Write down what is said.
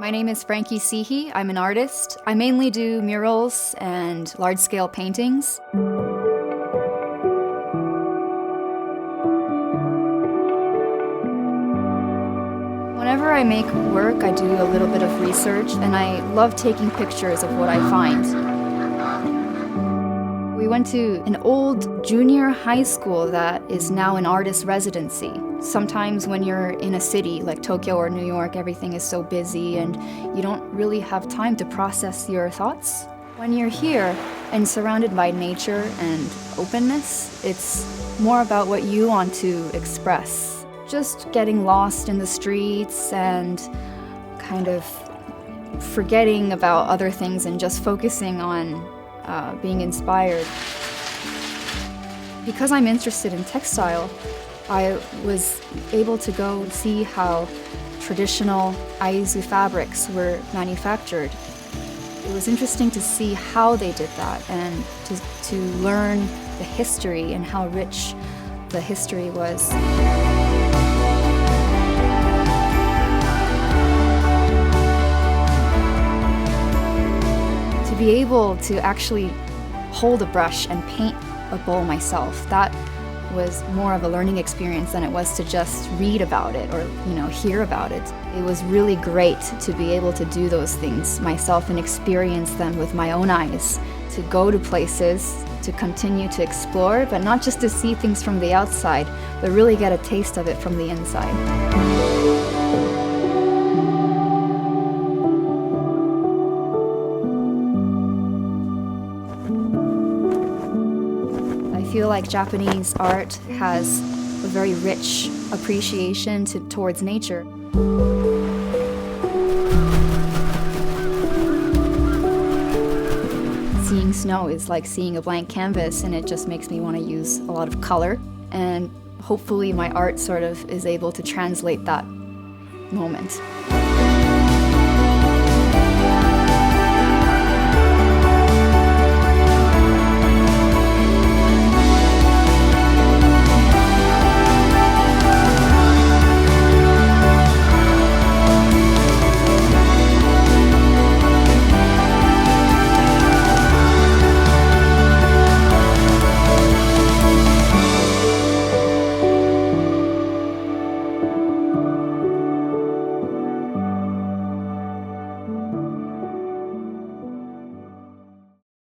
My name is Frankie Cihi. I'm an artist. I mainly do murals and large-scale paintings. Whenever I make work, I do a little bit of research, and I love taking pictures of what I find. We went to an old junior high school that is now an artist residency. Sometimes when you're in a city like Tokyo or New York, everything is so busy and you don't really have time to process your thoughts. When you're here and surrounded by nature and openness, it's more about what you want to express. Just getting lost in the streets and kind of forgetting about other things and just focusing on being inspired. Because I'm interested in textile, I was able to go see how traditional aizu fabrics were manufactured. It was interesting to see how they did that and to learn the history and how rich the history was. To be able to actually hold a brush and paint a bowl myself, that was more of a learning experience than it was to just read about it or, hear about it. It was really great to be able to do those things myself and experience them with my own eyes, to go to places, to continue to explore, but not just to see things from the outside, but really get a taste of it from the inside. I feel like Japanese art has a very rich appreciation towards nature. Seeing snow is like seeing a blank canvas, and it just makes me want to use a lot of color. And hopefully my art sort of is able to translate that moment.